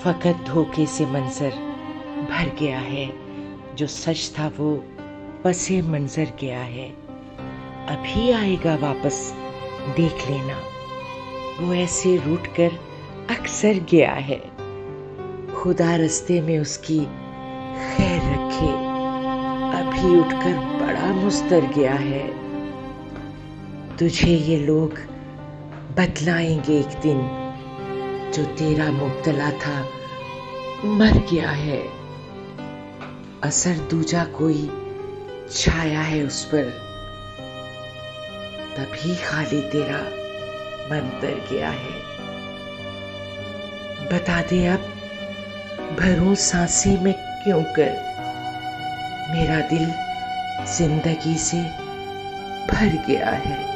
फकत धोखे से मंजर भर गया है, जो सच था वो पसे मंजर गया है। अभी आएगा वापस देख लेना, वो ऐसे रूठ कर अक्सर गया है। खुदा रास्ते में उसकी खैर रखे, अभी उठकर बड़ा मुस्तर गया है। तुझे ये लोग बतलाएंगे एक दिन, जो तेरा मुब्तला था मर गया है। असर दूजा कोई छाया है उस पर, तभी खाली तेरा मन तर गया है। बता दे अब भरूं सांसें में क्यों कर, मेरा दिल जिंदगी से भर गया है।